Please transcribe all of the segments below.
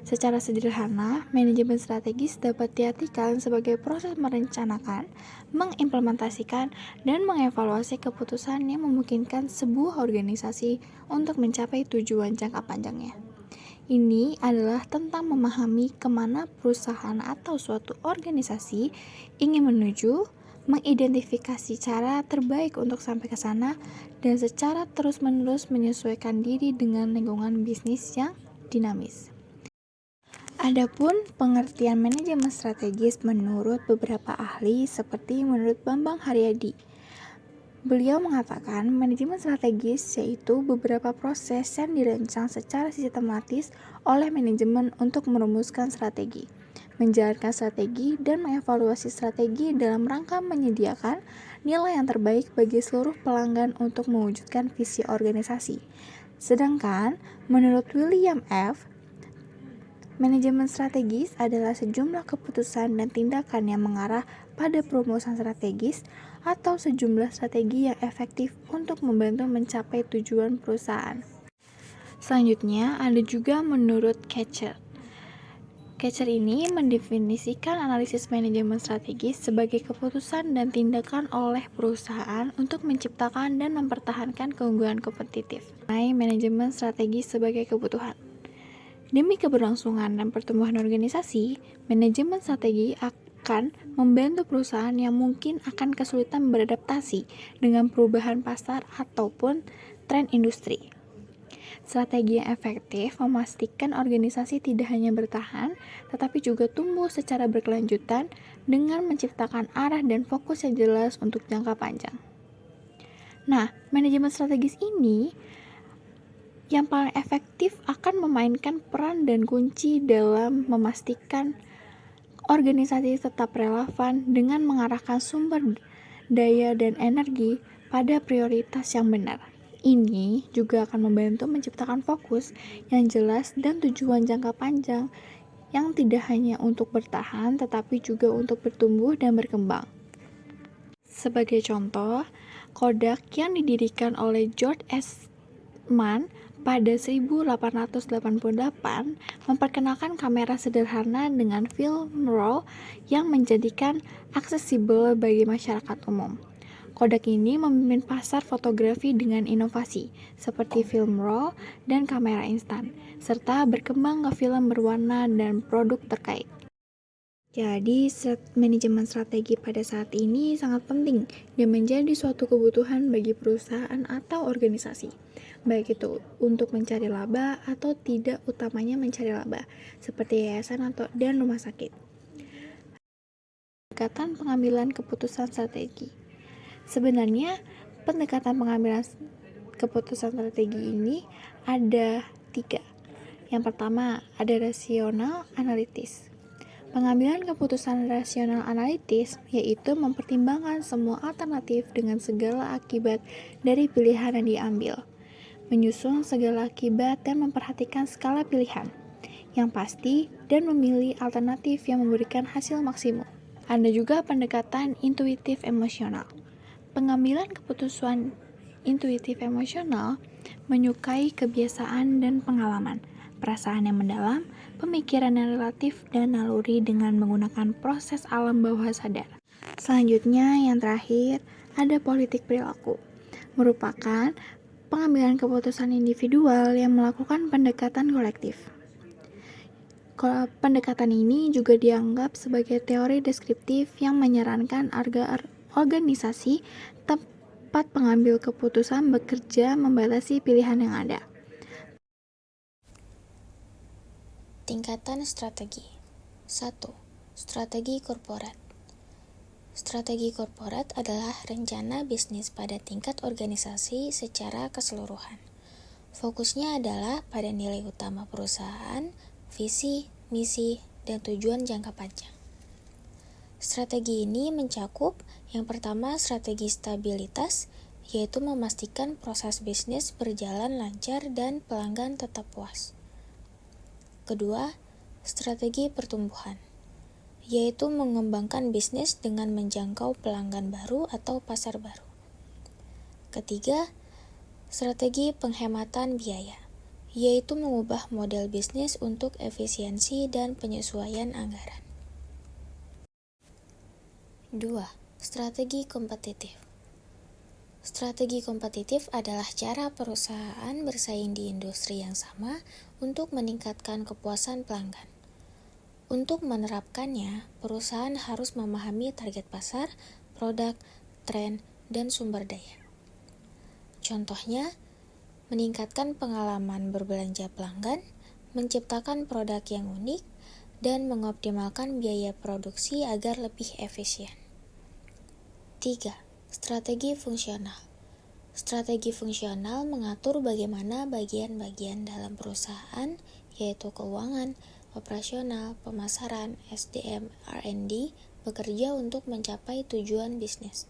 Secara sederhana, manajemen strategis dapat diartikan sebagai proses merencanakan, mengimplementasikan, dan mengevaluasi keputusan yang memungkinkan sebuah organisasi untuk mencapai tujuan jangka panjangnya. Ini adalah tentang memahami kemana perusahaan atau suatu organisasi ingin menuju, mengidentifikasi cara terbaik untuk sampai ke sana, dan secara terus-menerus menyesuaikan diri dengan lingkungan bisnis yang dinamis. Adapun pengertian manajemen strategis menurut beberapa ahli seperti menurut Bambang Haryadi. Beliau mengatakan manajemen strategis yaitu beberapa proses yang dirancang secara sistematis oleh manajemen untuk merumuskan strategi, menjalankan strategi, dan mengevaluasi strategi dalam rangka menyediakan nilai yang terbaik bagi seluruh pelanggan untuk mewujudkan visi organisasi. Sedangkan menurut William F., manajemen strategis adalah sejumlah keputusan dan tindakan yang mengarah pada perumusan strategis atau sejumlah strategi yang efektif untuk membantu mencapai tujuan perusahaan. Selanjutnya, ada juga menurut Ketcher. Ketcher ini mendefinisikan analisis manajemen strategis sebagai keputusan dan tindakan oleh perusahaan untuk menciptakan dan mempertahankan keunggulan kompetitif. Manajemen strategis sebagai kebutuhan. Demi keberlangsungan dan pertumbuhan organisasi, manajemen strategi akan membantu perusahaan yang mungkin akan kesulitan beradaptasi dengan perubahan pasar ataupun tren industri. Strategi yang efektif memastikan organisasi tidak hanya bertahan, tetapi juga tumbuh secara berkelanjutan dengan menciptakan arah dan fokus yang jelas untuk jangka panjang. Nah, manajemen strategis ini yang paling efektif akan memainkan peran dan kunci dalam memastikan organisasi tetap relevan dengan mengarahkan sumber daya dan energi pada prioritas yang benar. Ini juga akan membantu menciptakan fokus yang jelas dan tujuan jangka panjang yang tidak hanya untuk bertahan tetapi juga untuk bertumbuh dan berkembang. Sebagai contoh, Kodak yang didirikan oleh George Eastman pada 1888 memperkenalkan kamera sederhana dengan film roll yang menjadikan aksesibel bagi masyarakat umum. Kodak ini memimpin pasar fotografi dengan inovasi seperti film roll dan kamera instan, serta berkembang ke film berwarna dan produk terkait. Jadi, manajemen strategi pada saat ini sangat penting dan menjadi suatu kebutuhan bagi perusahaan atau organisasi, baik itu untuk mencari laba atau tidak utamanya mencari laba, seperti yayasan dan rumah sakit. Pendekatan pengambilan keputusan strategi. Sebenarnya, pendekatan pengambilan keputusan strategi ini ada 3. Yang pertama, ada rasional analitis. Pengambilan keputusan rasional analitis yaitu mempertimbangkan semua alternatif dengan segala akibat dari pilihan yang diambil, menyusun segala akibat dan memperhatikan skala pilihan yang pasti dan memilih alternatif yang memberikan hasil maksimum. Ada juga pendekatan intuitif emosional. Pengambilan keputusan intuitif emosional menyukai kebiasaan dan pengalaman, perasaan yang mendalam, pemikiran yang relatif, dan naluri dengan menggunakan proses alam bawah sadar. Selanjutnya, yang terakhir, ada politik perilaku. Merupakan pengambilan keputusan individual yang melakukan pendekatan kolektif. Pendekatan ini juga dianggap sebagai teori deskriptif yang menyarankan agar organisasi tempat pengambil keputusan bekerja membatasi pilihan yang ada. Tingkatan strategi. 1. Strategi korporat. Strategi korporat adalah rencana bisnis pada tingkat organisasi secara keseluruhan. Fokusnya adalah pada nilai utama perusahaan, visi, misi, dan tujuan jangka panjang. Strategi ini mencakup yang pertama strategi stabilitas, yaitu memastikan proses bisnis berjalan lancar dan pelanggan tetap puas. Kedua, strategi pertumbuhan, yaitu mengembangkan bisnis dengan menjangkau pelanggan baru atau pasar baru. Ketiga, strategi penghematan biaya, yaitu mengubah model bisnis untuk efisiensi dan penyesuaian anggaran. 2. Strategi kompetitif. Strategi kompetitif adalah cara perusahaan bersaing di industri yang sama untuk meningkatkan kepuasan pelanggan. Untuk menerapkannya, perusahaan harus memahami target pasar, produk, tren, dan sumber daya. Contohnya, meningkatkan pengalaman berbelanja pelanggan, menciptakan produk yang unik, dan mengoptimalkan biaya produksi agar lebih efisien. 3. Strategi fungsional. Strategi fungsional mengatur bagaimana bagian-bagian dalam perusahaan, yaitu keuangan, operasional, pemasaran, SDM, R&D, bekerja untuk mencapai tujuan bisnis.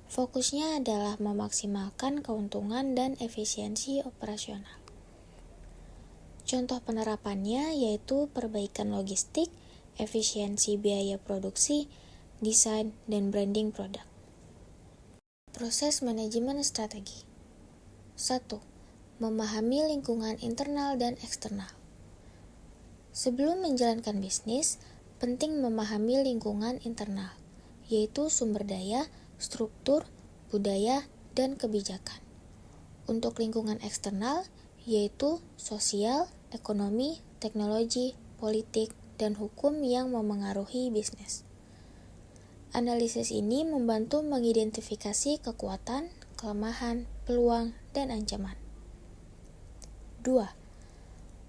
Fokusnya adalah memaksimalkan keuntungan dan efisiensi operasional. Contoh penerapannya yaitu perbaikan logistik, efisiensi biaya produksi, desain, dan branding produk. Proses manajemen strategi. 1. Memahami lingkungan internal dan eksternal. Sebelum menjalankan bisnis, penting memahami lingkungan internal, yaitu sumber daya, struktur, budaya, dan kebijakan. Untuk lingkungan eksternal, yaitu sosial, ekonomi, teknologi, politik, dan hukum yang memengaruhi bisnis. Analisis ini membantu mengidentifikasi kekuatan, kelemahan, peluang, dan ancaman. 2.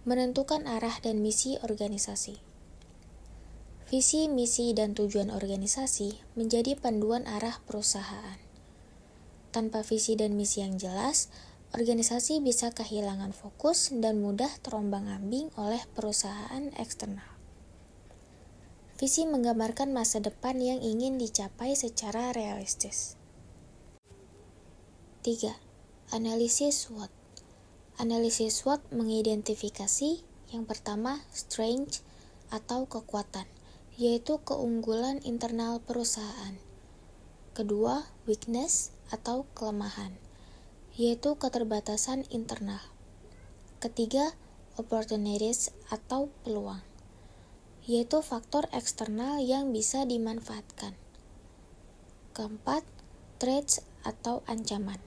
Menentukan arah dan misi organisasi. Visi, misi, dan tujuan organisasi menjadi panduan arah perusahaan. Tanpa visi dan misi yang jelas, organisasi bisa kehilangan fokus dan mudah terombang-ambing oleh perusahaan eksternal. Visi menggambarkan masa depan yang ingin dicapai secara realistis. 3. Analisis SWOT. Analisis SWOT mengidentifikasi yang pertama strength atau kekuatan, yaitu keunggulan internal perusahaan. Kedua, weakness atau kelemahan, yaitu keterbatasan internal. Ketiga, opportunities atau peluang, yaitu faktor eksternal yang bisa dimanfaatkan. Keempat, threats atau ancaman,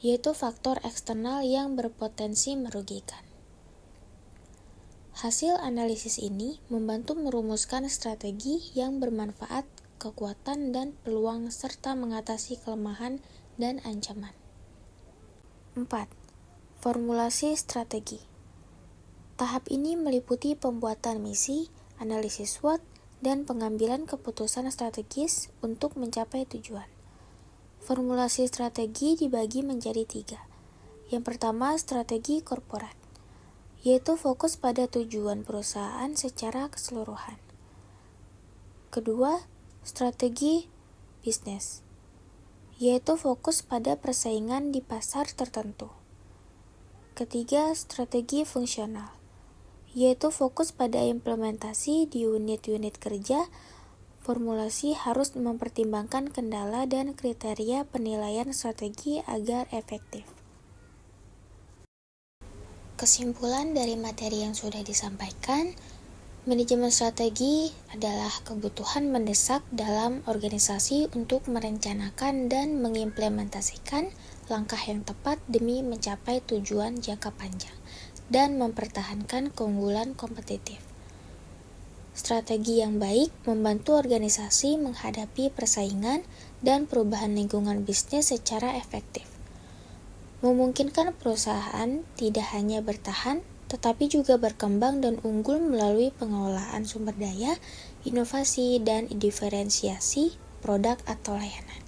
yaitu faktor eksternal yang berpotensi merugikan. Hasil analisis ini membantu merumuskan strategi yang bermanfaat, kekuatan dan peluang, serta mengatasi kelemahan dan ancaman. 4. Formulasi strategi. Tahap ini meliputi pembuatan misi, analisis SWOT, dan pengambilan keputusan strategis untuk mencapai tujuan. Formulasi strategi dibagi menjadi 3. Yang pertama, strategi korporat, yaitu fokus pada tujuan perusahaan secara keseluruhan. Kedua, strategi bisnis, yaitu fokus pada persaingan di pasar tertentu. Ketiga, strategi fungsional, yaitu fokus pada implementasi di unit-unit kerja. Formulasi harus mempertimbangkan kendala dan kriteria penilaian strategi agar efektif. Kesimpulan dari materi yang sudah disampaikan, manajemen strategi adalah kebutuhan mendesak dalam organisasi untuk merencanakan dan mengimplementasikan langkah yang tepat demi mencapai tujuan jangka panjang dan mempertahankan keunggulan kompetitif. Strategi yang baik membantu organisasi menghadapi persaingan dan perubahan lingkungan bisnis secara efektif, memungkinkan perusahaan tidak hanya bertahan, tetapi juga berkembang dan unggul melalui pengelolaan sumber daya, inovasi, dan diferensiasi produk atau layanan.